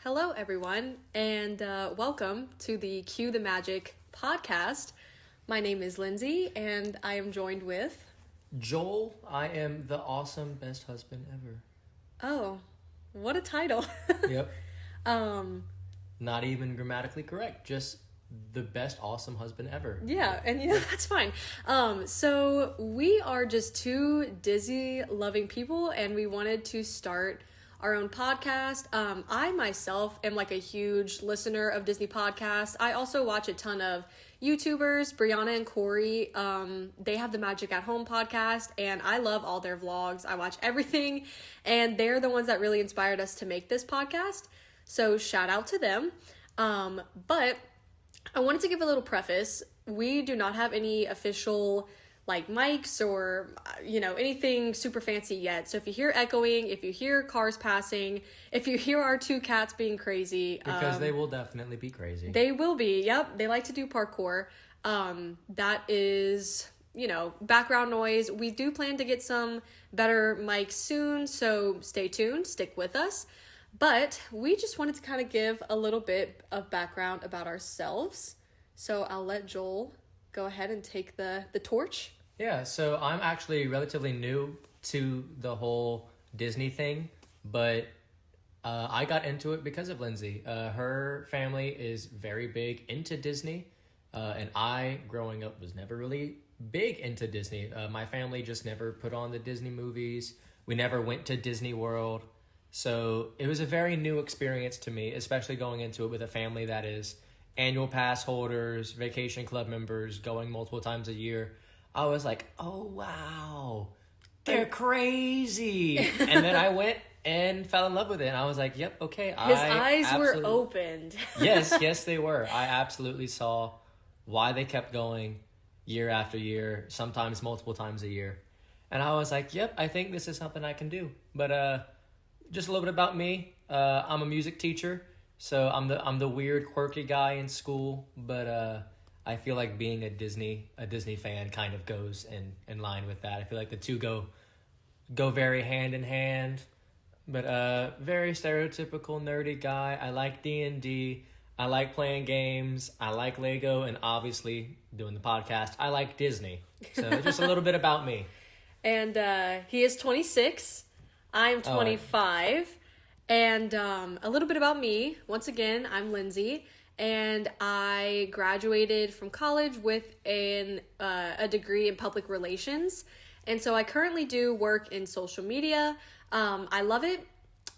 Hello, everyone, and welcome to the Cue the Magic podcast. My name is Lindsay, and I am joined with... Joel. I am the awesome best husband ever. Oh, what a title. Yep. Not even grammatically correct, just the best awesome husband ever. Yeah, and that's fine. So we are just two Disney-loving people, and we wanted to start our own podcast. I myself am like a huge listener of Disney podcasts. I also watch a ton of YouTubers, Brianna and Corey. They have the Magic at Home podcast, and I love all their vlogs. I watch everything, and they're the ones that really inspired us to make this podcast. So shout out to them. But I wanted to give a little preface. We do not have any official like mics or, anything super fancy yet. So if you hear echoing, if you hear cars passing, if you hear our two cats being crazy. Because they will definitely be crazy. They will be. Yep. They like to do parkour. That is, background noise. We do plan to get some better mics soon. So stay tuned, stick with us. But we just wanted to kind of give a little bit of background about ourselves. So I'll let Joel go ahead and take the torch. Yeah, so I'm actually relatively new to the whole Disney thing, but I got into it because of Lindsay. Her family is very big into Disney, and I, growing up, was never really big into Disney. My family just never put on the Disney movies. We never went to Disney World. So it was a very new experience to me, especially going into it with a family that is annual pass holders, vacation club members, going multiple times a year. I was like, oh, wow, they're crazy. And then I went and fell in love with it. And I was like, yep, okay. His eyes were opened. Yes, they were. I absolutely saw why they kept going year after year, sometimes multiple times a year. And I was like, yep, I think this is something I can do. But just a little bit about me. I'm a music teacher. So I'm the weird, quirky guy in school, but I feel like being a Disney fan kind of goes in line with that. I feel like the two go very hand in hand, but very stereotypical nerdy guy. I like D&D. I like playing games. I like Lego, and obviously doing the podcast. I like Disney. So just a little bit about me. And he is 26. I'm 25. And a little bit about me. Once again, I'm Lindsay, and I graduated from college with a degree in public relations. And so I currently do work in social media. I love it.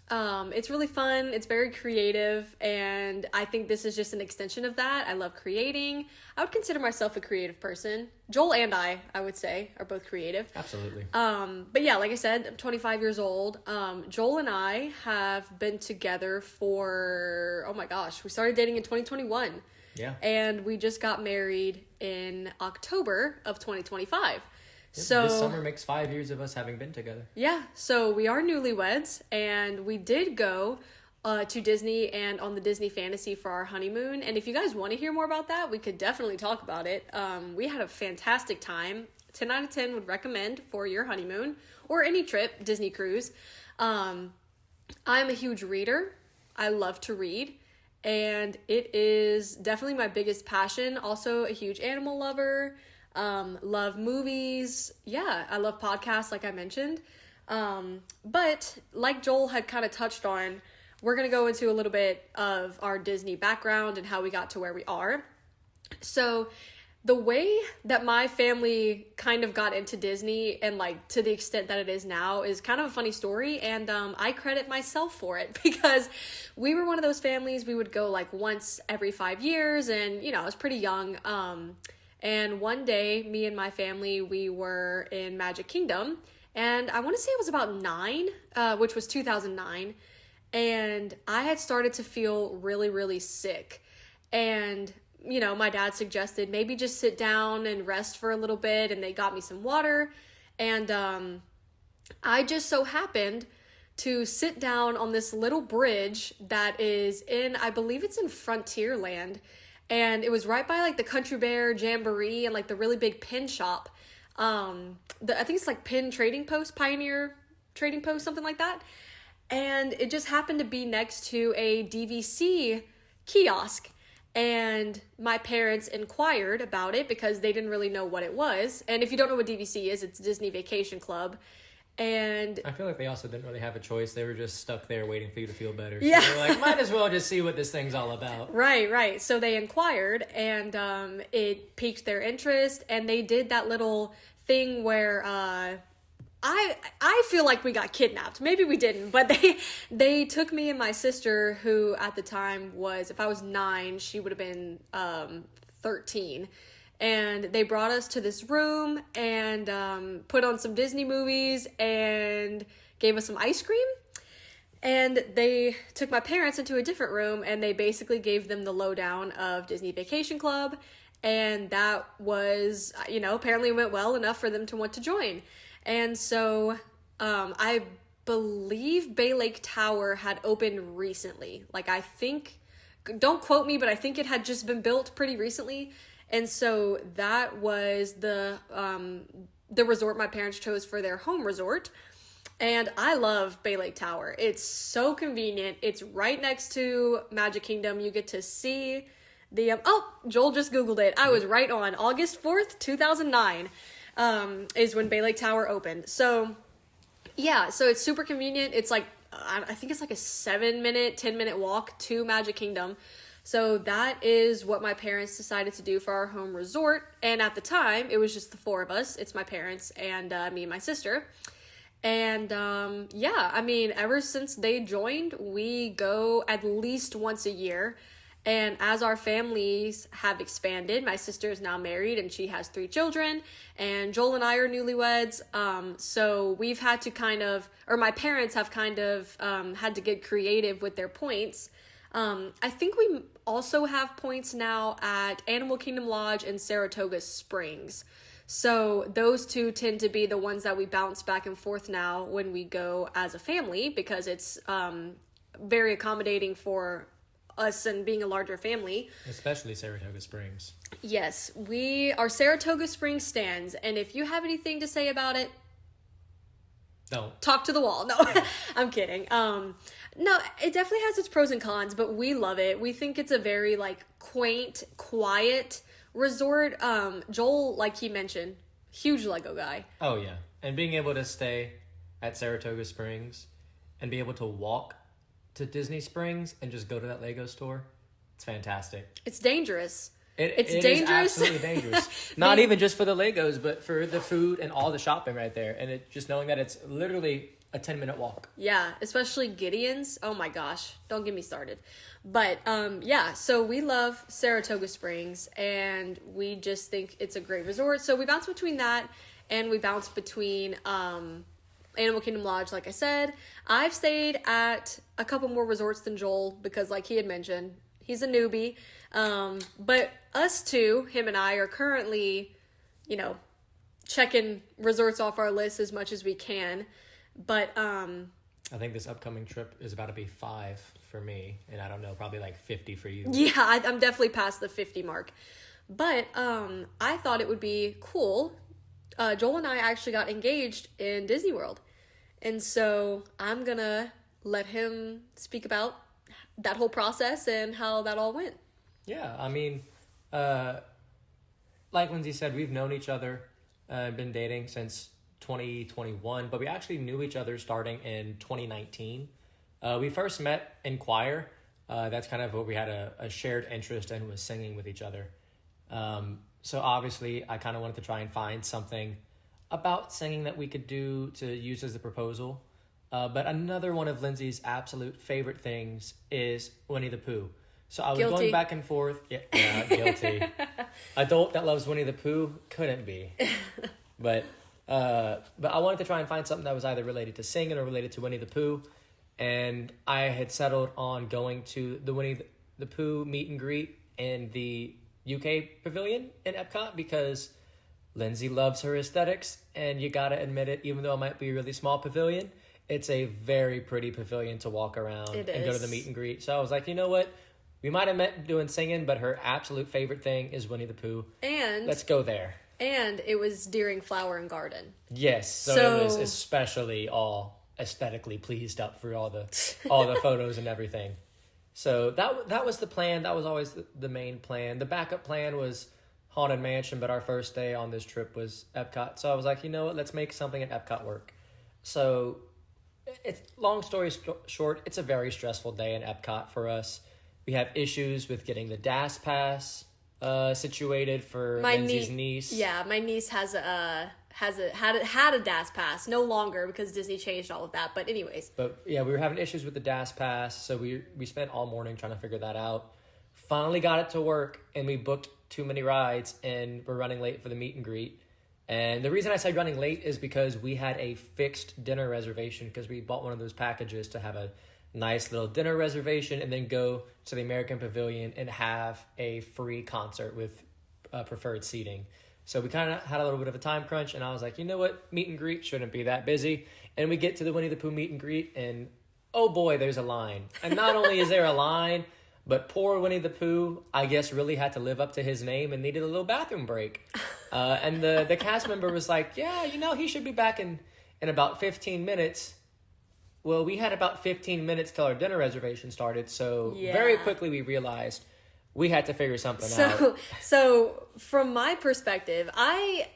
It's really fun. It's very creative, and I think this is just an extension of that. I love creating. I would consider myself a creative person. Joel and I would say, are both creative. Absolutely. But yeah, like I said, I'm 25 years old. Joel and I have been together for, oh my gosh, we started dating in 2021. Yeah. And we just got married in October of 2025. So this summer makes 5 years of us having been together. Yeah, so we are newlyweds, and we did go to Disney and on the Disney Fantasy for our honeymoon. And if you guys want to hear more about that, we could definitely talk about it. We had a fantastic time. 10 out of 10 would recommend for your honeymoon or any trip, Disney cruise. I'm a huge reader. I love to read, and it is definitely my biggest passion. Also a huge animal lover. Love movies. Yeah, I love podcasts, like I mentioned. But like Joel had kind of touched on, we're going to go into a little bit of our Disney background and how we got to where we are. So the way that my family kind of got into Disney and like to the extent that it is now is kind of a funny story. And I credit myself for it because we were one of those families. We would go like once every 5 years, and I was pretty young. And one day, me and my family, we were in Magic Kingdom, and I want to say it was about 9, which was 2009, and I had started to feel really, really sick, and, my dad suggested maybe just sit down and rest for a little bit, and they got me some water, and I just so happened to sit down on this little bridge that is I believe it's in Frontierland. And it was right by like the Country Bear Jamboree and like the really big pin shop. I think it's like Pin Trading Post, Pioneer Trading Post, something like that. And it just happened to be next to a DVC kiosk. And my parents inquired about it because they didn't really know what it was. And if you don't know what DVC is, it's Disney Vacation Club. And I feel like they also didn't really have a choice. They were just stuck there waiting for you to feel better. So yeah. they were like, might as well just see what this thing's all about. Right. So they inquired, and it piqued their interest, and they did that little thing where I feel like we got kidnapped. Maybe we didn't, but they took me and my sister, who at the time was, if I was 9, she would have been 13. And they brought us to this room and put on some Disney movies and gave us some ice cream. And they took my parents into a different room and they basically gave them the lowdown of Disney Vacation Club. And that was, apparently went well enough for them to want to join. And so I believe Bay Lake Tower had opened recently. Like, I think, don't quote me, but I think it had just been built pretty recently. And so that was the resort my parents chose for their home resort. And I love Bay Lake Tower. It's so convenient. It's right next to Magic Kingdom. You get to see the... Joel just Googled it. I was right on. August 4th, 2009 is when Bay Lake Tower opened. So, yeah. So it's super convenient. It's like, I think it's like a 10-minute walk to Magic Kingdom. So that is what my parents decided to do for our home resort. And at the time, it was just the 4 of us. It's my parents and me and my sister. And ever since they joined, we go at least once a year. And as our families have expanded, my sister is now married and she has 3 children. And Joel and I are newlyweds. So we've had to my parents have had to get creative with their points. I think we also have points now at Animal Kingdom Lodge and Saratoga Springs. So those 2 tend to be the ones that we bounce back and forth now when we go as a family, because it's very accommodating for us and being a larger family. Especially Saratoga Springs. Yes, our Saratoga Springs stands, and if you have anything to say about it, don't talk to the wall. No, I'm kidding. No, it definitely has its pros and cons, but we love it. We think it's a very quaint, quiet resort. Joel, like he mentioned, huge Lego guy. Oh yeah, and being able to stay at Saratoga Springs and be able to walk to Disney Springs and just go to that Lego store, it's fantastic. It's dangerous. It's dangerous. Is absolutely dangerous. Not even just for the Legos, but for the food and all the shopping right there. And just knowing that it's literally a 10-minute walk. Yeah, especially Gideon's. Oh my gosh, don't get me started. But so we love Saratoga Springs and we just think it's a great resort. So we bounce between that and we bounce between Animal Kingdom Lodge, like I said. I've stayed at a couple more resorts than Joel because, like he had mentioned, he's a newbie. But us 2, him and I, are currently, checking resorts off our list as much as we can. But I think this upcoming trip is about to be 5 for me, and I don't know, probably 50 for you. Yeah, I'm definitely past the 50 mark. But I thought it would be cool. Joel and I actually got engaged in Disney World. And so I'm going to let him speak about that whole process and how that all went. Yeah, I mean, like Lindsay said, we've known each other, been dating since 2021, but we actually knew each other starting in 2019. We first met in choir. That's kind of what we had a shared interest in, was singing with each other. So obviously I kind of wanted to try and find something about singing that we could do to use as a proposal. But another one of Lindsay's absolute favorite things is Winnie the Pooh. So I was going back and forth. Yeah, guilty. Adult that loves Winnie the Pooh couldn't be. But I wanted to try and find something that was either related to singing or related to Winnie the Pooh. And I had settled on going to the Winnie the Pooh meet and greet in the UK pavilion in Epcot because Lindsay loves her aesthetics. And you got to admit it, even though it might be a really small pavilion, it's a very pretty pavilion to walk around and go to the meet and greet. So I was like, you know what? We might have met doing singing, but her absolute favorite thing is Winnie the Pooh. And let's go there. And it was during Flower and Garden. Yes, so it was especially all aesthetically pleased up for all the photos and everything. So that was the plan. That was always the main plan. The backup plan was Haunted Mansion, but our first day on this trip was Epcot. So I was like, you know what, let's make something at Epcot work. So it's long story short, it's a very stressful day in Epcot for us. We have issues with getting the DAS pass situated for Lindsay's niece. Yeah, my niece had a DAS pass, no longer because Disney changed all of that. But anyways. But yeah, we were having issues with the DAS pass, so we spent all morning trying to figure that out. Finally got it to work, and we booked too many rides, and we're running late for the meet and greet. And the reason I say running late is because we had a fixed dinner reservation because we bought one of those packages to have a nice little dinner reservation and then go to the American Pavilion and have a free concert with preferred seating. So we kind of had a little bit of a time crunch, and I was like, you know what? Meet and greet shouldn't be that busy. And we get to the Winnie the Pooh meet and greet, and oh boy, there's a line. And not only is there a line, but poor Winnie the Pooh, I guess, really had to live up to his name and needed a little bathroom break. And the cast member was like, yeah, you know, he should be back in about 15 minutes. Well, we had about 15 minutes till our dinner reservation started, so very quickly we realized we had to figure something out. So from my perspective, I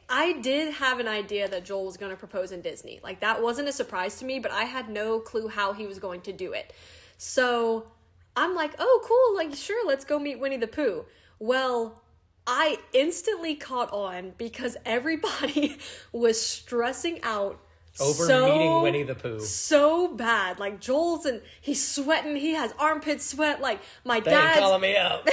did have an idea that Joel was going to propose in Disney. Like, that wasn't a surprise to me, but I had no clue how he was going to do it. So I'm like, oh, cool, like, sure, let's go meet Winnie the Pooh. Well, I instantly caught on because everybody was stressing out over meeting Winnie the Pooh. So bad. Like, he's sweating, he has armpit sweat. Like, my dad's calling me out.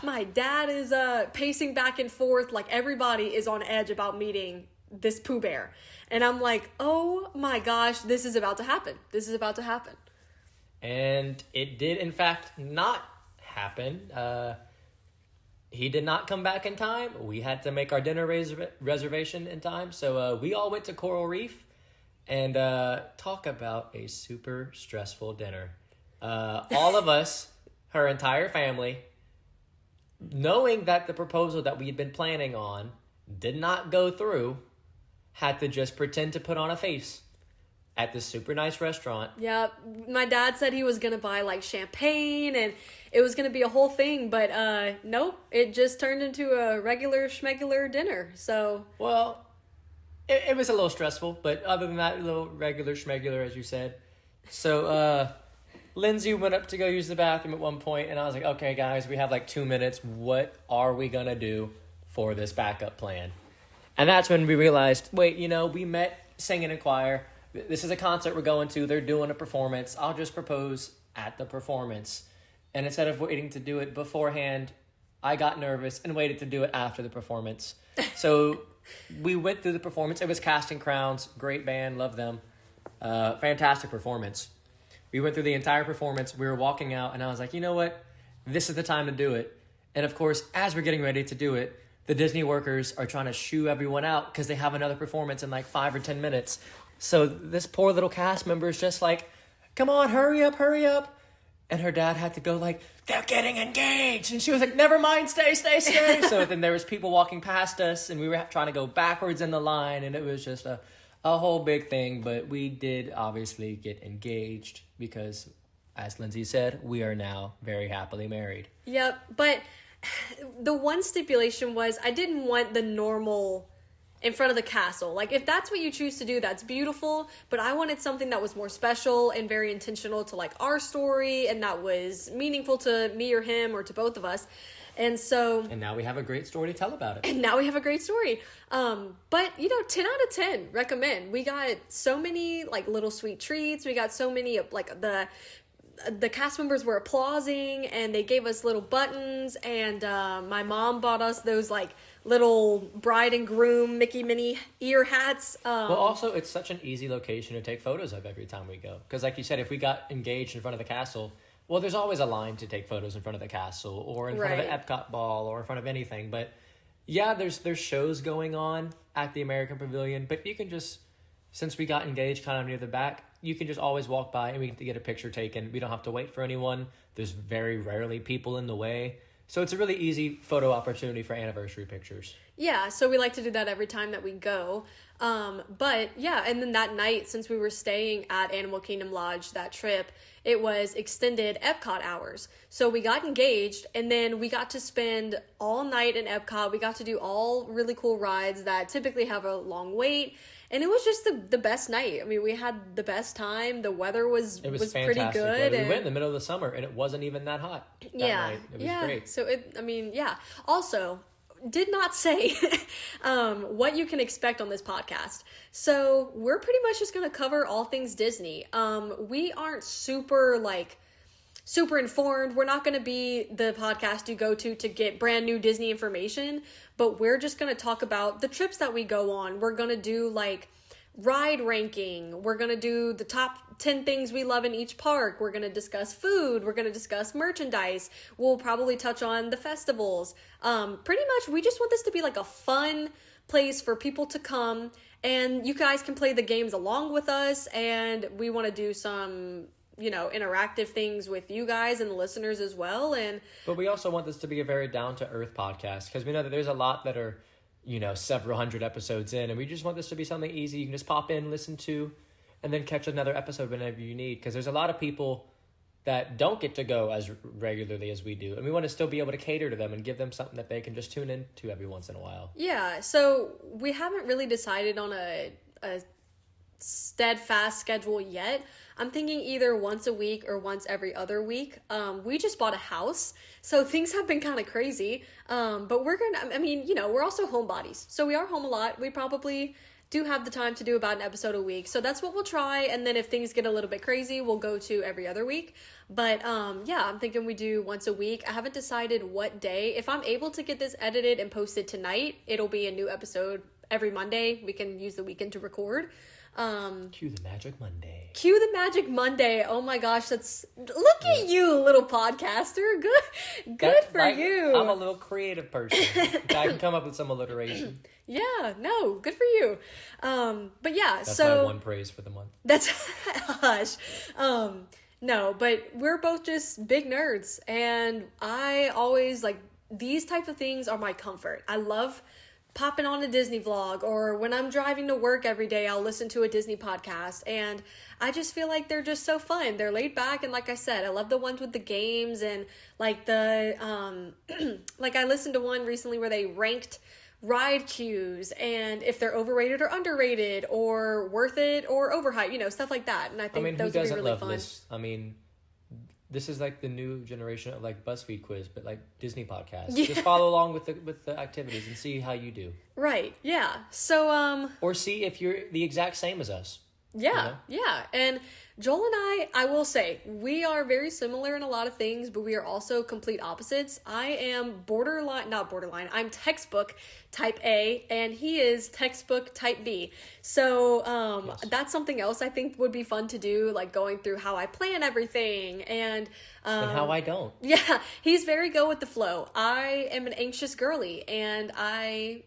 My dad is pacing back and forth. Like, everybody is on edge about meeting this Pooh Bear. And I'm like, oh my gosh, this is about to happen. This is about to happen. And it did, in fact, not happen. He did not come back in time. We had to make our dinner reservation in time. So we all went to Coral Reef and talk about a super stressful dinner. All of us, her entire family, knowing that the proposal that we had been planning on did not go through, had to just pretend to put on a face at this super nice restaurant. Yeah, my dad said he was going to buy, like, champagne, and it was going to be a whole thing, but nope, it just turned into a regular schmegular dinner, so... Well, it was a little stressful, but other than that, a little regular schmegular, as you said. So, Lindsay went up to go use the bathroom at one point, and I was like, okay, guys, we have, like, 2 minutes. What are we going to do for this backup plan? And that's when we realized, wait, you know, we met Singing in Choir. This is a concert we're going to. They're doing a performance. I'll just propose at the performance. And instead of waiting to do it beforehand, I got nervous and waited to do it after the performance. So we went through the performance. It was Casting Crowns. Great band. Love them. Fantastic performance. We went through the entire performance. We were walking out, and I was like, you know what? This is the time to do it. And, of course, as we're getting ready to do it, the Disney workers are trying to shoo everyone out because they have another performance in like 5 or 10 minutes. So this poor little cast member is just like, come on, hurry up, hurry up. And her dad had to go like, they're getting engaged. And she was like, never mind, stay. So then there was people walking past us, and we were trying to go backwards in the line, and it was just a whole big thing. But we did obviously get engaged because, as Lindsay said, we are now very happily married. Yep, but the one stipulation was I didn't want the normal in front of the castle. Like, if that's what you choose to do, that's beautiful, but I wanted something that was more special and very intentional to, like, our story, and that was meaningful to me or him or to both of us. And now we have a great story to tell about it. And now we have a great story. But, you know, 10 out of 10, recommend. We got so many, like, little sweet treats. We got so many, like, the cast members were applauding, and they gave us little buttons, and my mom bought us those, like, little bride and groom Mickey Minnie ear hats. Well, also, it's such an easy location to take photos of every time we go. Because like you said, if we got engaged in front of the castle, well, there's always a line to take photos in front of the castle or in front of an Epcot ball or in front of anything. But yeah, there's shows going on at the American Pavilion, but you can just, since we got engaged kind of near the back, you can just always walk by and we can get a picture taken. We don't have to wait for anyone. There's very rarely people in the way. So it's a really easy photo opportunity for anniversary pictures. Yeah, so we like to do that every time that we go. But yeah, and then that night, since we were staying at Animal Kingdom Lodge that trip, it was extended Epcot hours. So we got engaged, and then we got to spend all night in Epcot. We got to do all really cool rides that typically have a long wait. And it was just the best night. I mean, we had the best time. The weather was pretty fantastic good. We went in the middle of the summer, and it wasn't even that hot that night. It was great. So, Also, did not say what you can expect on this podcast. So, we're pretty much just going to cover all things Disney. We aren't super informed. We're not going to be the podcast you go to get brand new Disney information, but we're just going to talk about the trips that we go on. We're going to do like ride ranking. We're going to do the top 10 things we love in each park. We're going to discuss food. We're going to discuss merchandise. We'll probably touch on the festivals. Pretty much we just want this to be like a fun place for people to come, and you guys can play the games along with us, and we want to do some interactive things with you guys and the listeners as well. But we also want this to be a very down-to-earth podcast, because we know that there's a lot that are, several hundred episodes in, and we just want this to be something easy you can just pop in, listen to, and then catch another episode whenever you need, because there's a lot of people that don't get to go as regularly as we do, and we want to still be able to cater to them and give them something that they can just tune into every once in a while. Yeah, so we haven't really decided on a steadfast schedule yet. I'm thinking either once a week or once every other week. We just bought a house, so things have been kind of crazy. But we're also homebodies, so we are home a lot. We probably do have the time to do about an episode a week, so that's what we'll try. And then if things get a little bit crazy, we'll go to every other week. But I'm thinking we do once a week. I haven't decided what day. If I'm able to get this edited and posted tonight, it'll be a new episode every Monday. We can use the weekend to record. Cue the Magic Monday. Cue the Magic Monday. Oh my gosh, look at you, little podcaster. Good for you. I'm a little creative person. I can come up with some alliteration. Yeah, no, good for you. But yeah, that's my one praise for the month. That's hush. No, but we're both just big nerds, and I always these types of things are my comfort. I love popping on a Disney vlog, or when I'm driving to work every day, I'll listen to a Disney podcast, and I just feel like they're just so fun. They're laid back, and like I said, I love the ones with the games, and I listened to one recently where they ranked ride queues and if they're overrated or underrated, or worth it or overhyped, stuff like that. And I think those would be really fun. Lists? This is like the new generation of BuzzFeed quiz, but Disney podcasts. Yeah. Just follow along with the activities and see how you do. Right. Yeah. So or see if you're the exact same as us. Yeah. Yeah. And Joel and I will say, we are very similar in a lot of things, but we are also complete opposites. I am not borderline, I'm textbook type A, and he is textbook type B. So yes. That's something else I think would be fun to do, going through how I plan everything and how I don't. Yeah, he's very go with the flow. I am an anxious girly, and I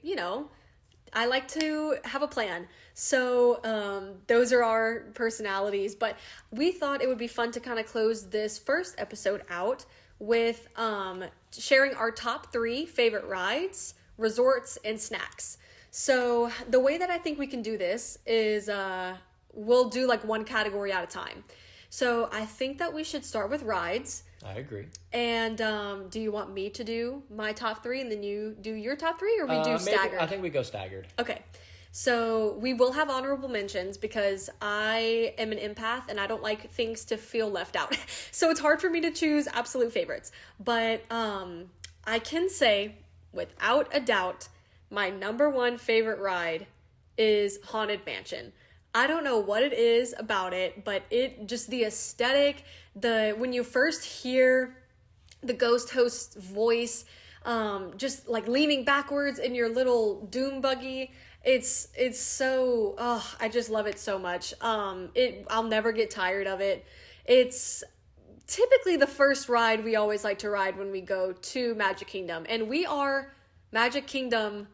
like to have a plan. So those are our personalities. But we thought it would be fun to kind of close this first episode out with sharing our top 3 favorite rides, resorts, and snacks. So the way that I think we can do this is we'll do one category at a time. So I think that we should start with rides. I agree. And do you want me to do my top 3 and then you do your top 3, or we do staggered? I think we go staggered. Okay. So we will have honorable mentions because I am an empath and I don't like things to feel left out. So it's hard for me to choose absolute favorites. But I can say without a doubt, my number 1 favorite ride is Haunted Mansion. I don't know what it is about it, but the aesthetic, when you first hear the ghost host's voice, just leaning backwards in your little doom buggy, it's so, I just love it so much. I'll never get tired of it. It's typically the first ride we always like to ride when we go to Magic Kingdom, and we are Magic Kingdom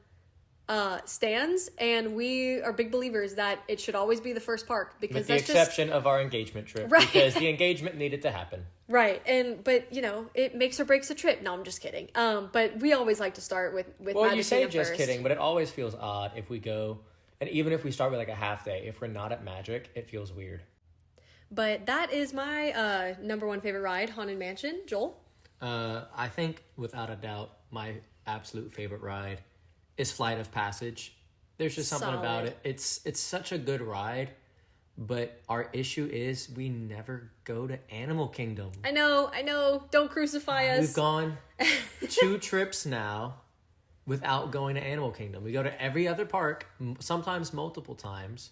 stands, and we are big believers that it should always be the first park, because with the exception of our engagement trip, right? Because the engagement needed to happen. Right. But it makes or breaks a trip. No, I'm just kidding. But we always like to start with Well, Magic you say Kingdom just first. kidding, but it always feels odd if we go, and even if we start with like a half day, if we're not at Magic, it feels weird. But that is my number one favorite ride, Haunted Mansion. Joel? I think without a doubt, my absolute favorite ride is Flight of Passage. There's just something about it. It's such a good ride, but our issue is we never go to Animal Kingdom. I know. Don't crucify us. We've gone 2 trips now without going to Animal Kingdom. We go to every other park, sometimes multiple times,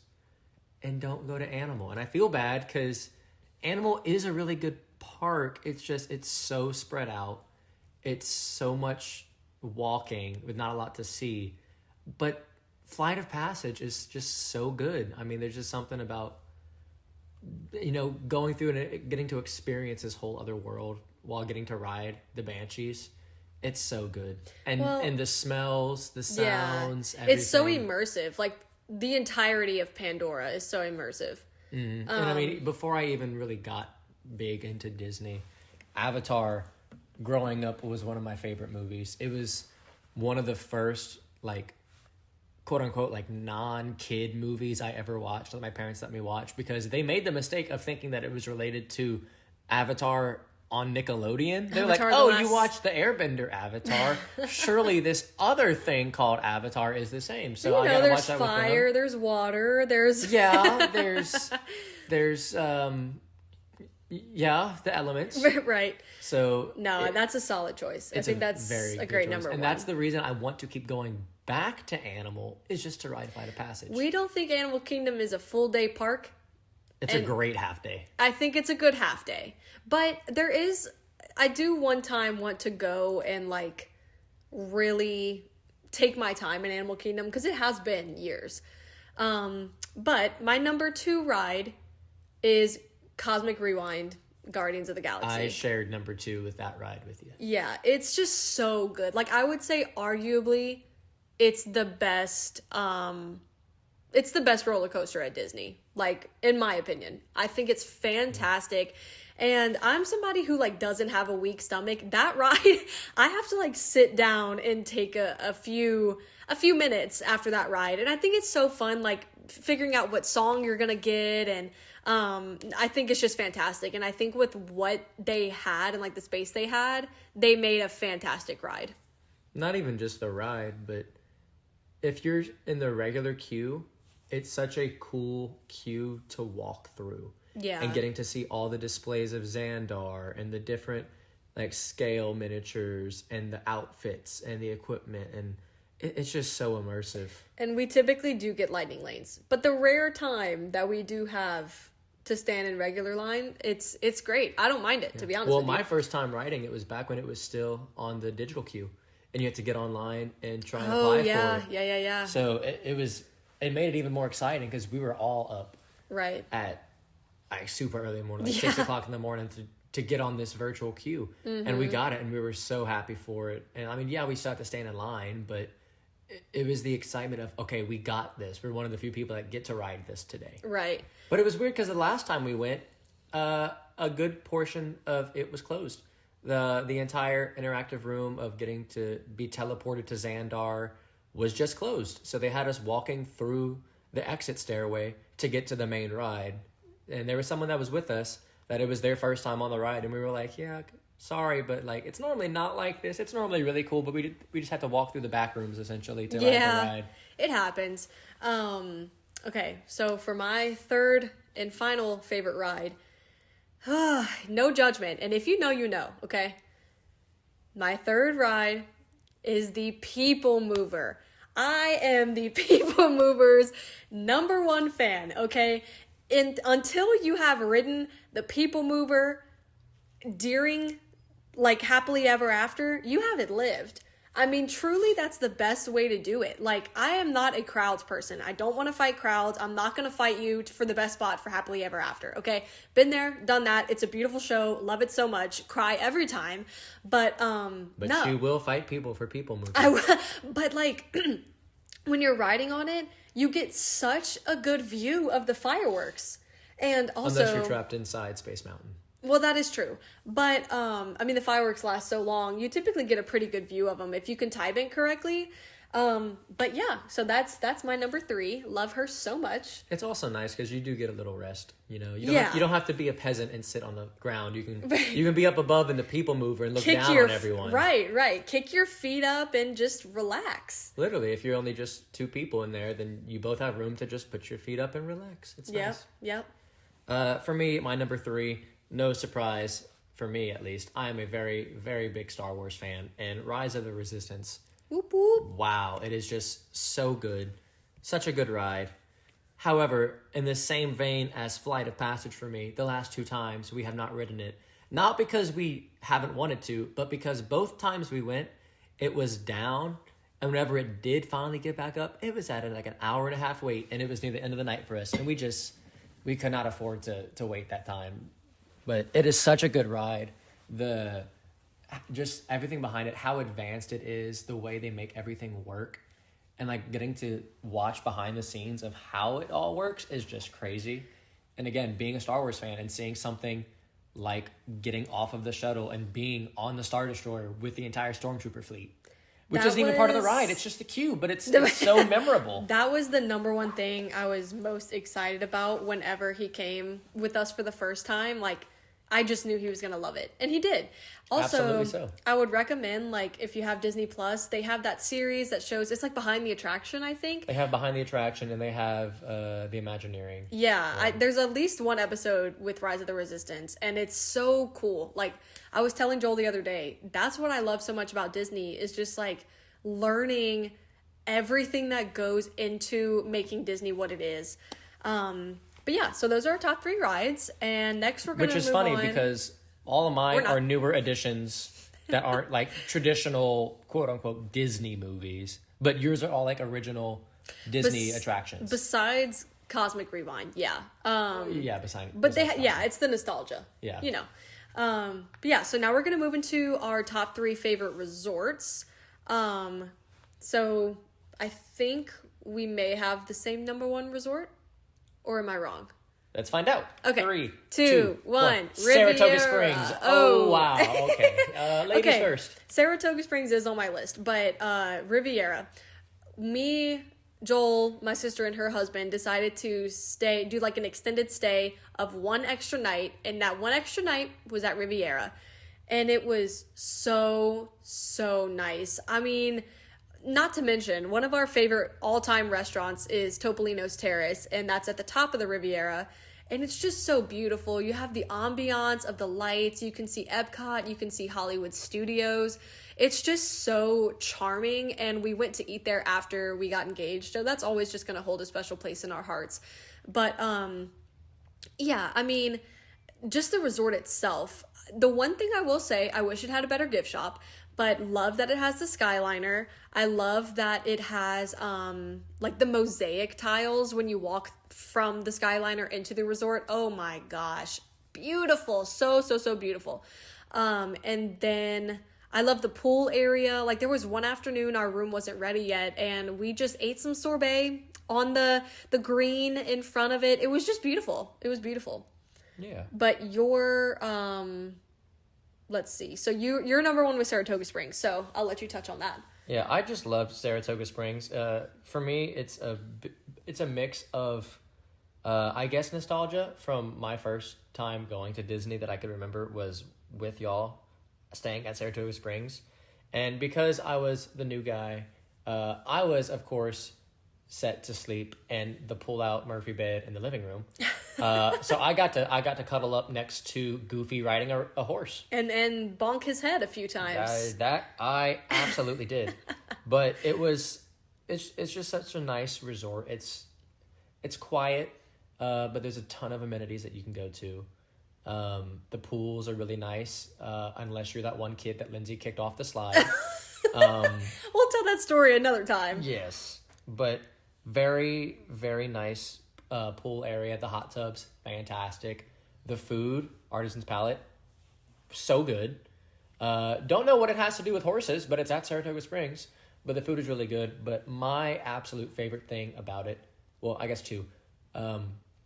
and don't go to Animal. And I feel bad because Animal is a really good park. It's just, it's so spread out. It's so much walking with not a lot to see. But Flight of Passage is just so good. I mean, there's just something about, going through and getting to experience this whole other world while getting to ride the Banshees. It's so good. And the smells, the sounds, everything. It's so immersive. Like, the entirety of Pandora is so immersive. Mm-hmm. And I mean, before I even really got big into Disney, Avatar, growing up, was one of my favorite movies. It was one of the first, like, quote unquote, like, non-kid movies I ever watched that my parents let me watch, because they made the mistake of thinking that it was related to Avatar on Nickelodeon. They're like, oh, you watched the Airbender Avatar. Surely this other thing called Avatar is the same. So I gotta watch that with them. There's fire, there's water, there's... Yeah, there's the elements. Right. So that's a solid choice. I think that's a great number one. And that's the reason I want to keep going back to Animal, is just to ride Flight of Passage. We don't think Animal Kingdom is a full day park. It's a great half day. I think it's a good half day. But I do one time want to go and, like, really take my time in Animal Kingdom, because it has been years. But my number 2 ride is Cosmic Rewind, Guardians of the Galaxy. I shared number 2 with that ride with you. Yeah, it's just so good. Like, I would say arguably it's the best roller coaster at Disney, like, in my opinion. I think it's fantastic. And I'm somebody who, like, doesn't have a weak stomach. That ride, I have to, like, sit down and take a few minutes after that ride. And I think it's so fun, like, figuring out what song you're gonna get. And I think it's just fantastic. And I think with what they had and, like, the space they had, they made a fantastic ride. Not even just the ride, but if you're in the regular queue, it's such a cool queue to walk through. Yeah. And getting to see all the displays of Xandar and the different, like, scale miniatures and the outfits and the equipment, and it's just so immersive. And we typically do get lightning lanes, but the rare time that we do have to stand in regular line, it's great. I don't mind it, to be honest with you. Well, my first time riding it was back when it was still on the digital queue, and you had to get online and try and apply for it. Yeah. So it made it even more exciting, because we were all up right at, like, super early in the morning, like 6 o'clock in the morning to get on this virtual queue. Mm-hmm. And we got it, and we were so happy for it. And I mean, we still had to stand in line, but it was the excitement of, okay, we got this. We're one of the few people that get to ride this today. Right. But it was weird, because the last time we went, a good portion of it was closed. The entire interactive room of getting to be teleported to Xandar was just closed. So they had us walking through the exit stairway to get to the main ride. And there was someone that was with us that it was their first time on the ride. And we were like, yeah, sorry, but, like, it's normally not like this. It's normally really cool, but we just had to walk through the back rooms, essentially, to ride the ride. It happens. Okay, so for my third and final favorite ride, no judgment. And if you know, you know, okay? My third ride is the People Mover. I am the People Mover's number 1 fan, okay? And until you have ridden the People Mover during, like, Happily Ever After, you haven't lived. I mean, truly, that's the best way to do it. Like, I am not a crowds person. I don't want to fight crowds. I'm not going to fight you for the best spot for Happily Ever After, okay? Been there, done that. It's a beautiful show. Love it so much. Cry every time. But no. She will fight people for People Mover. But, like, when you're riding on it, you get such a good view of the fireworks. And also... Unless you're trapped inside Space Mountain. Well, that is true. But, I mean, the fireworks last so long, you typically get a pretty good view of them if you can time it correctly. But yeah, so that's my number 3. Love her so much. It's also nice because you do get a little rest. You know, Yeah. you don't have to be a peasant and sit on the ground. You can be up above in the people mover and look Kick down on everyone. Right. Kick your feet up and just relax. Literally, if you're only just 2 people in there, then you both have room to just put your feet up and relax. It's nice. Yep. For me, my number 3, no surprise for me at least. I am a very, very big Star Wars fan, and Rise of the Resistance. Whoop whoop. Wow, it is just so good. Such a good ride. However, in the same vein as Flight of Passage for me, the last 2 times we have not ridden it. Not because we haven't wanted to, but because both times we went, it was down. And whenever it did finally get back up, it was at like an hour and a half wait, and it was near the end of the night for us. And we could not afford to wait that time. But it is such a good ride. Just everything behind it, how advanced it is, the way they make everything work, and like getting to watch behind the scenes of how it all works is just crazy. And again, being a Star Wars fan and seeing something like getting off of the shuttle and being on the Star Destroyer with the entire Stormtrooper fleet, which isn't even part of the ride. It's just a cube, but it's so memorable. That was the number one thing I was most excited about whenever he came with us for the first time. Like, I just knew he was going to love it. And he did. Also, Absolutely so. I would recommend, like, if you have Disney Plus, they have that series that shows, it's like Behind the Attraction, I think. They have Behind the Attraction, and they have the Imagineering. Yeah. There's at least one episode with Rise of the Resistance, and it's so cool. Like, I was telling Joel the other day, that's what I love so much about Disney, is just, like, learning everything that goes into making Disney what it is. But yeah, so those are our top 3 rides, and next we're going to move on. Which is funny because all of mine are newer additions that aren't like traditional quote-unquote Disney movies, but yours are all like original Disney attractions. Besides Cosmic Rewind, yeah. But it's the nostalgia. Yeah. You know. But yeah, so now we're going to move into our top 3 favorite resorts. So I think we may have the same number 1 resort. Or am I wrong? Let's find out. Okay. 3, 2, 1. Saratoga Springs. Oh, wow. Okay. Ladies first. Saratoga Springs is on my list, but Riviera. Me, Joel, my sister, and her husband decided to do like an extended stay of 1 extra night, and that 1 extra night was at Riviera. And it was so nice. I mean, not to mention, one of our favorite all-time restaurants is Topolino's Terrace, and that's at the top of the Riviera. And it's just so beautiful. You have the ambiance of the lights. You can see Epcot. You can see Hollywood Studios. It's just so charming, and we went to eat there after we got engaged. So that's always just going to hold a special place in our hearts. But, yeah, I mean, just the resort itself. The one thing I will say, I wish it had a better gift shop, but love that it has the Skyliner. I love that it has, like, the mosaic tiles when you walk from the Skyliner into the resort. Oh, my gosh. Beautiful. So beautiful. And then I love the pool area. Like, there was one afternoon our room wasn't ready yet, and we just ate some sorbet on the green in front of it. It was just beautiful. It was beautiful. Yeah. But your... let's see. So your number 1 was Saratoga Springs. So I'll let you touch on that. Yeah, I just loved Saratoga Springs. For me, it's a mix of, I guess, nostalgia from my first time going to Disney that I could remember was with y'all, staying at Saratoga Springs. And because I was the new guy, I was, of course, set to sleep in the pull-out Murphy bed in the living room. So I got to cuddle up next to Goofy riding a horse. And bonk his head a few times. That I absolutely did. But it's just such a nice resort. It's quiet, but there's a ton of amenities that you can go to. The pools are really nice, unless you're that one kid that Lindsay kicked off the slide. We'll tell that story another time. Yes, but very, very nice pool area. The hot tubs, fantastic. The food, Artisan's Palate, so good. Don't know what it has to do with horses, but it's at Saratoga Springs. But the food is really good. But my absolute favorite thing about it, well, I guess 2.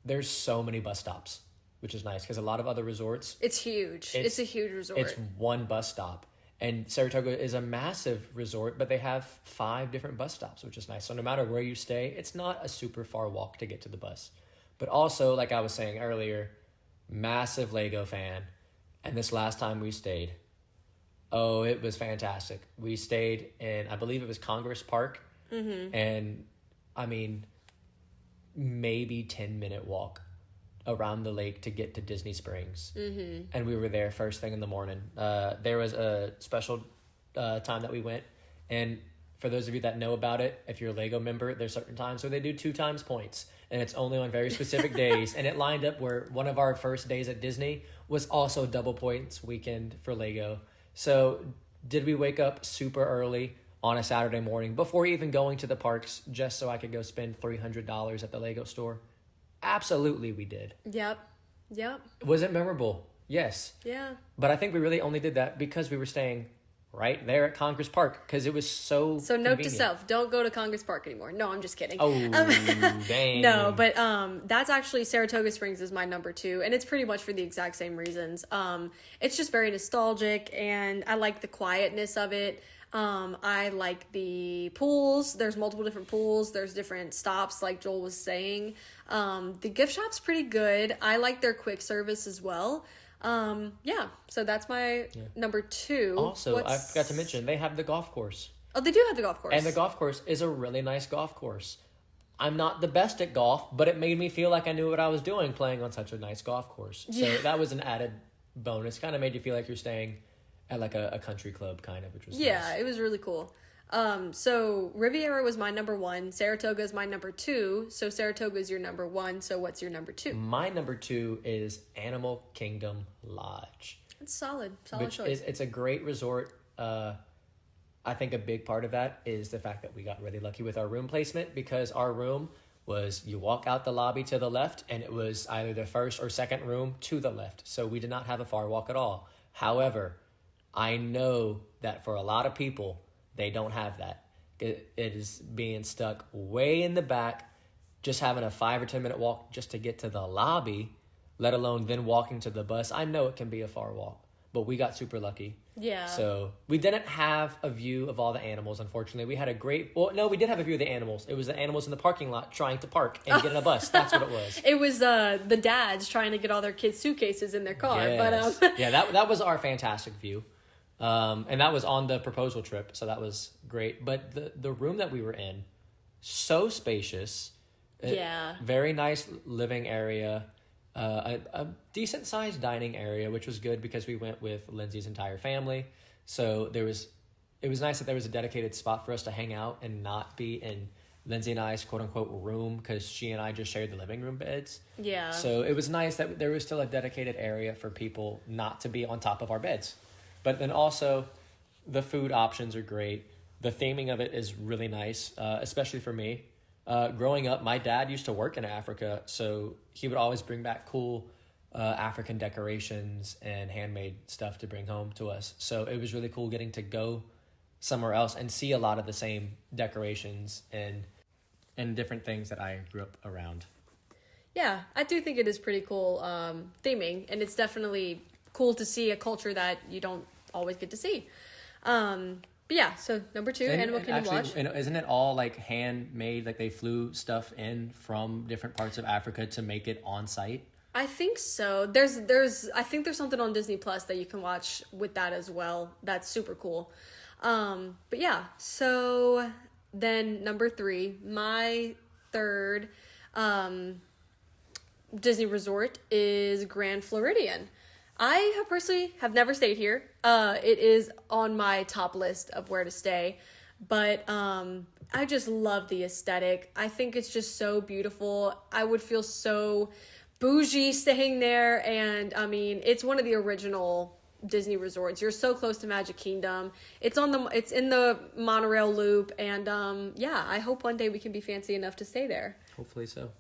There's so many bus stops. which is nice because a lot of other resorts, It's huge. It's a huge resort. it's one bus stop. And Saratoga is a massive resort, but they have 5 different bus stops, which is nice. So no matter where you stay, it's not a super far walk to get to the bus. But also, like I was saying earlier, massive Lego fan. And this last time we stayed, oh, it was fantastic. We stayed in, I believe it was Congress Park. Mm-hmm. And, I mean, maybe 10-minute walk around the lake to get to Disney Springs. Mm-hmm. And we were there first thing in the morning. There was a special time that we went. And for those of you that know about it, if you're a Lego member, there's certain times where they do 2 times points. And it's only on very specific days. And it lined up where one of our first days at Disney was also double points weekend for Lego. So did we wake up super early on a Saturday morning before even going to the parks just so I could go spend $300 at the Lego store? Absolutely we did. Yep. Was it memorable? Yes. Yeah. But I think we really only did that because we were staying right there at Congress Park because it was so So note convenient. to self, don't go to Congress Park anymore. No, I'm just kidding. Oh, dang. No, but that's actually Saratoga Springs is my number 2, and it's pretty much for the exact same reasons. It's just very nostalgic, and I like the quietness of it. I like the pools. There's multiple different pools. There's different stops, like Joel was saying. The gift shop's pretty good. I like their quick service as well. Yeah, so that's my number 2. Also, I forgot to mention, they have the golf course. Oh, they do have the golf course. And the golf course is a really nice golf course. I'm not the best at golf, but it made me feel like I knew what I was doing playing on such a nice golf course. So that was an added bonus. Kind of made you feel like you're staying at like a country club kind of, which was nice. It was really cool. So Riviera was my number 1. Saratoga is my number 2. So Saratoga is your number 1. So what's your number 2? My number 2 is Animal Kingdom Lodge. It's solid Which choice. It's a great resort. I think a big part of that is the fact that we got really lucky with our room placement because our room was you walk out the lobby to the left and it was either the first or second room to the left. So we did not have a far walk at all. However, I know that for a lot of people, they don't have that. It is being stuck way in the back, just having a 5 or 10 minute walk just to get to the lobby, let alone then walking to the bus. I know it can be a far walk, but we got super lucky. Yeah. So we didn't have a view of all the animals, unfortunately. We had we did have a view of the animals. It was the animals in the parking lot trying to park and get in a bus. That's what it was. It was the dads trying to get all their kids' suitcases in their car. Yes. But yeah, that was our fantastic view. And that was on the proposal trip, so that was great. But the room that we were in, so spacious. Yeah. Very nice living area. A decent sized dining area, which was good because we went with Lindsay's entire family. So it was nice that there was a dedicated spot for us to hang out and not be in Lindsay and I's quote unquote room because she and I just shared the living room beds. Yeah. So it was nice that there was still a dedicated area for people not to be on top of our beds. But then also the food options are great. The theming of it is really nice, especially for me. Growing up, my dad used to work in Africa, so he would always bring back cool African decorations and handmade stuff to bring home to us. So it was really cool getting to go somewhere else and see a lot of the same decorations and different things that I grew up around. Yeah, I do think it is pretty cool theming, and it's definitely cool to see a culture that you don't always get to see. But yeah, so number 2, Animal Kingdom Lodge. Isn't it all like handmade? Like they flew stuff in from different parts of Africa to make it on site? I think so. I think there's something on Disney Plus that you can watch with that as well. That's super cool. But yeah, so then number 3, my third Disney resort is Grand Floridian. I personally have never stayed here. It is on my top list of where to stay, but I just love the aesthetic. I think it's just so beautiful. I would feel so bougie staying there, and I mean, it's one of the original Disney resorts. You're so close to Magic Kingdom. It's in the monorail loop, and yeah, I hope one day we can be fancy enough to stay there. Hopefully so.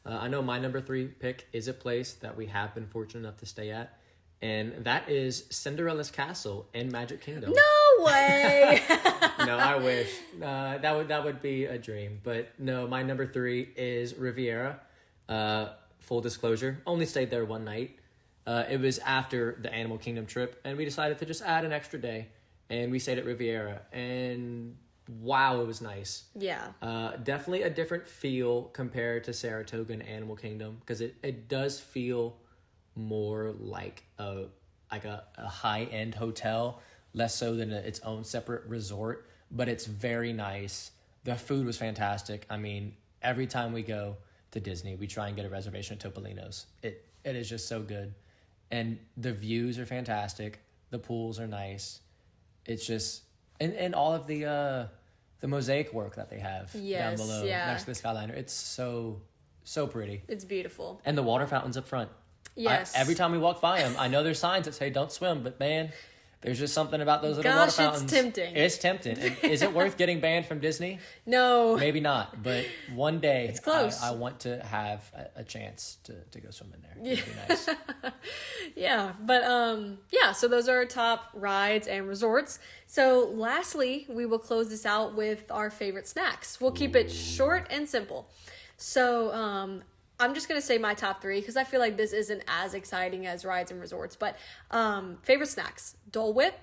I know my number 3 pick is a place that we have been fortunate enough to stay at, and that is Cinderella's Castle in Magic Kingdom. No way! No, I wish. That would be a dream. But no, my number 3 is Riviera. full disclosure, only stayed there one night. It was after the Animal Kingdom trip, and we decided to just add an extra day, and we stayed at Riviera, and wow, it was nice. Yeah. Definitely a different feel compared to Saratoga and Animal Kingdom, because it does feel more like a high-end hotel, less so than its own separate resort, but it's very nice. The food was fantastic. I mean, every time we go to Disney, we try and get a reservation at Topolino's. It is just so good. And the views are fantastic. The pools are nice. It's just, and all of the mosaic work that they have down below next to the Skyliner. It's so pretty. It's beautiful. And the water fountains up front. Yes. Every time we walk by them, I know there's signs that say don't swim, but man, there's just something about those little water fountains. It's tempting. It's tempting. Is it worth getting banned from Disney? No. Maybe not, but one day it's close. I want to have a chance to go swim in there. It'd be nice. Yeah, but so those are our top rides and resorts. So lastly, we will close this out with our favorite snacks. We'll keep it short and simple. So I'm just going to say my top 3 because I feel like this isn't as exciting as rides and resorts. But favorite snacks, Dole Whip.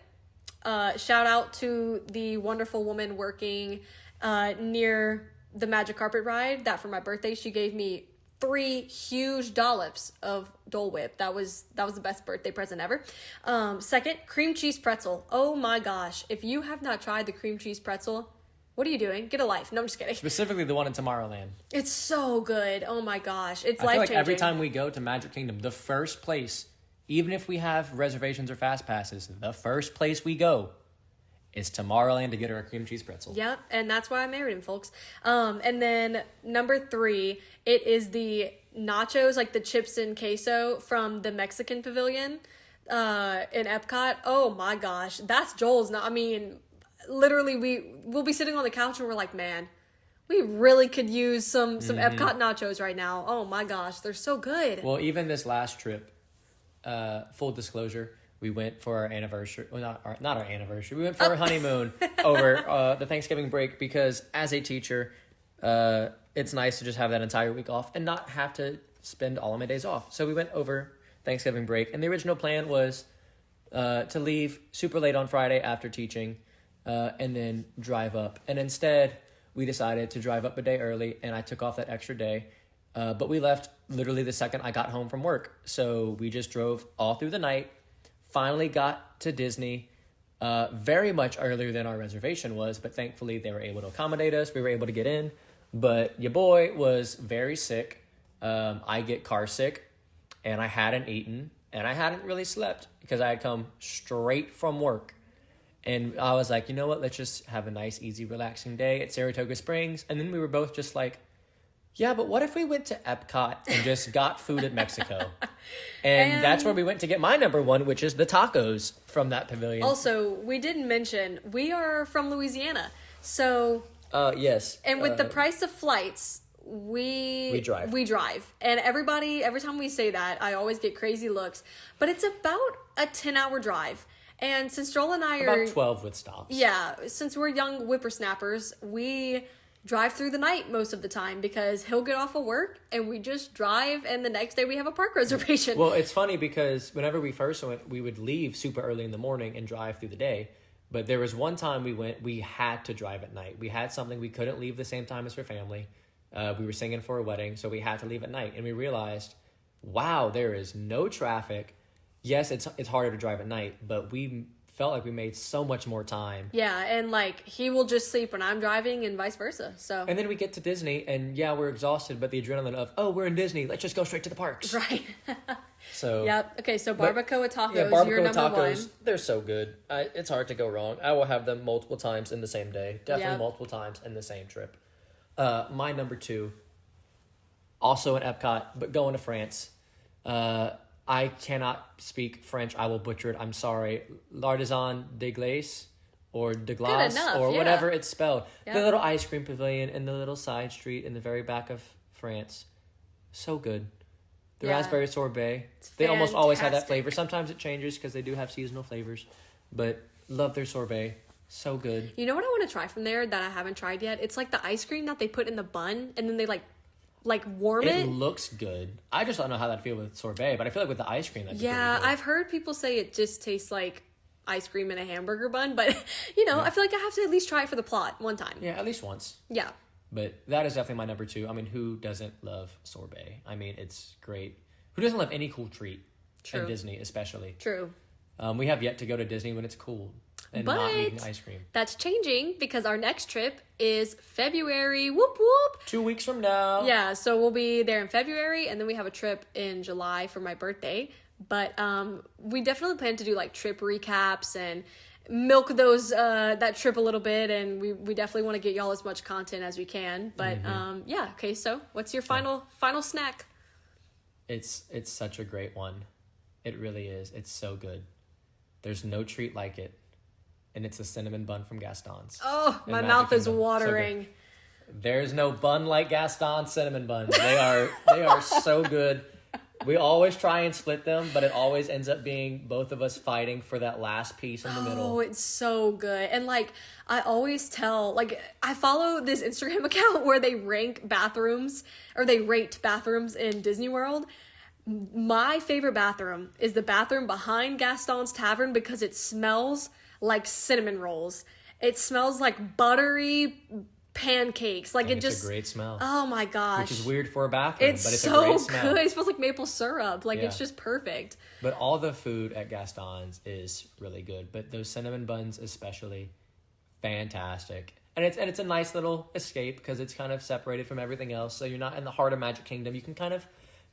Shout out to the wonderful woman working near the Magic Carpet ride that for my birthday, she gave me 3 huge dollops of Dole Whip. That was the best birthday present ever. Second, cream cheese pretzel. Oh my gosh. If you have not tried the cream cheese pretzel, what are you doing? Get a life. No, I'm just kidding. Specifically the one in Tomorrowland. It's so good. Oh my gosh. It's life-changing. I feel like every time we go to Magic Kingdom, the first place, even if we have reservations or fast passes, the first place we go is Tomorrowland to get her a cream cheese pretzel. Yep, and that's why I married him, folks. And then number 3, it is the nachos, like the chips and queso from the Mexican Pavilion in Epcot. Oh my gosh. That's Joel's. Literally, we'll be sitting on the couch and we're like, man, we really could use some Epcot nachos right now. Oh my gosh, they're so good. Well, even this last trip, full disclosure, we went for our anniversary. Well, not our anniversary. We went for our honeymoon over the Thanksgiving break because as a teacher, it's nice to just have that entire week off and not have to spend all of my days off. So we went over Thanksgiving break, and the original plan was to leave super late on Friday after teaching. And then drive up. And instead, we decided to drive up a day early, and I took off that extra day. But we left literally the second I got home from work. So we just drove all through the night, finally got to Disney very much earlier than our reservation was, but thankfully they were able to accommodate us. We were able to get in. But your boy was very sick. I get car sick, and I hadn't eaten, and I hadn't really slept because I had come straight from work. And I was like, you know what? Let's just have a nice, easy, relaxing day at Saratoga Springs. And then we were both just like, yeah, but what if we went to Epcot and just got food at Mexico? And that's where we went to get my number 1, which is the tacos from that pavilion. Also, we didn't mention, we are from Louisiana. So... yes. And with the price of flights, we drive. And every time we say that, I always get crazy looks. But it's about a 10-hour drive. And since Joel and I are... About 12 with stops. Yeah. Since we're young whippersnappers, we drive through the night most of the time because he'll get off of work and we just drive and the next day we have a park reservation. Well, it's funny because whenever we first went, we would leave super early in the morning and drive through the day. But there was one time we had to drive at night. We had something, we couldn't leave the same time as her family. We were singing for a wedding, so we had to leave at night. And we realized, wow, there is no traffic. Yes, it's harder to drive at night, but we felt like we made so much more time. Yeah, and like he will just sleep when I'm driving and vice versa. So and then we get to Disney and yeah, we're exhausted, but the adrenaline of we're in Disney, let's just go straight to the parks. Right. So yep. Okay, so barbacoa tacos. Yeah, barbacoa you're number tacos. 1. They're so good. It's hard to go wrong. I will have them multiple times in the same day. Definitely multiple times in the same trip. My number 2. Also in Epcot, but going to France. I cannot speak French. I will butcher it. I'm sorry. L'Artisan de Glace or de Glace or whatever it's spelled. Yep. The little ice cream pavilion in the little side street in the very back of France. So good. The raspberry sorbet. They almost always have that flavor. Sometimes it changes because they do have seasonal flavors. But love their sorbet. So good. You know what I want to try from there that I haven't tried yet? It's like the ice cream that they put in the bun and then they like like warm it. It looks good. I just don't know how that'd feel with sorbet, but I feel like with the ice cream, that'd be Yeah, pretty good. I've heard people say it just tastes like ice cream in a hamburger bun, but you know, I feel like I have to at least try it for the plot one time. Yeah, at least once. Yeah. But that is definitely my number 2. I mean, who doesn't love sorbet? I mean, it's great. Who doesn't love any cool treat? True. And Disney, especially. True. We have yet to go to Disney when it's cool and But not eating ice cream. That's changing because our next trip is February. Whoop whoop. 2 weeks from now. Yeah, so we'll be there in February, and then we have a trip in July for my birthday. But we definitely plan to do like trip recaps and milk those that trip a little bit, and we definitely want to get y'all as much content as we can. But yeah, okay. So what's your final snack? It's such a great one. It really is. It's so good. There's no treat like it. And it's a cinnamon bun from Gaston's. Oh, in my Magic mouth is Kingdom. So watering. good. There's no bun like Gaston's cinnamon buns. They are so good. We always try and split them, but it always ends up being both of us fighting for that last piece in the middle. Oh, it's so good. And like, I always tell, like, I follow this Instagram account where they rank bathrooms, or they rate bathrooms in Disney World. My favorite bathroom is the bathroom behind Gaston's Tavern because it smells like cinnamon rolls. It smells like buttery pancakes. Like, And it it's just... a great smell. Oh my gosh. Which is weird for a bathroom, It's but it's a so great smell. good. It smells like maple syrup. Like, Yeah. it's just perfect. But all the food at Gaston's is really good. But those cinnamon buns especially, fantastic. And it's a nice little escape because it's kind of separated from everything else. So you're not in the heart of Magic Kingdom. You can kind of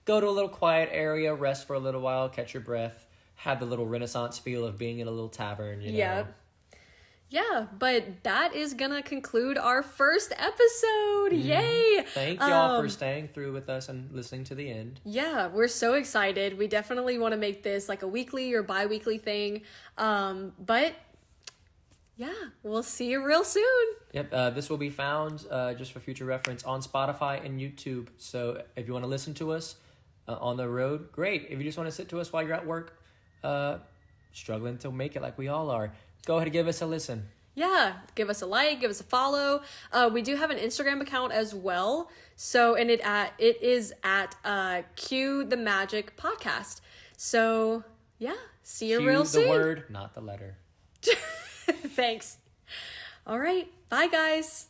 go to a little quiet area, rest for a little while, catch your breath, have the little Renaissance feel of being in a little tavern, you know. Yeah. Yeah, but that is gonna conclude our first episode. Yay! Thank y'all for staying through with us and listening to the end. Yeah, we're so excited. We definitely want to make this like a weekly or bi-weekly thing. But yeah, we'll see you real soon. Yep, this will be found, just for future reference, on Spotify and YouTube. So if you want to listen to us on the road, great. If you just want to sit to us while you're at work, struggling to make it like we all are, go ahead and give us a listen. Yeah, give us a like, give us a follow. We do have an Instagram account as well. So, and it is at Cue the Magic Podcast. So, yeah, see you Cue real soon. the word, not the letter. Thanks. All right, bye guys.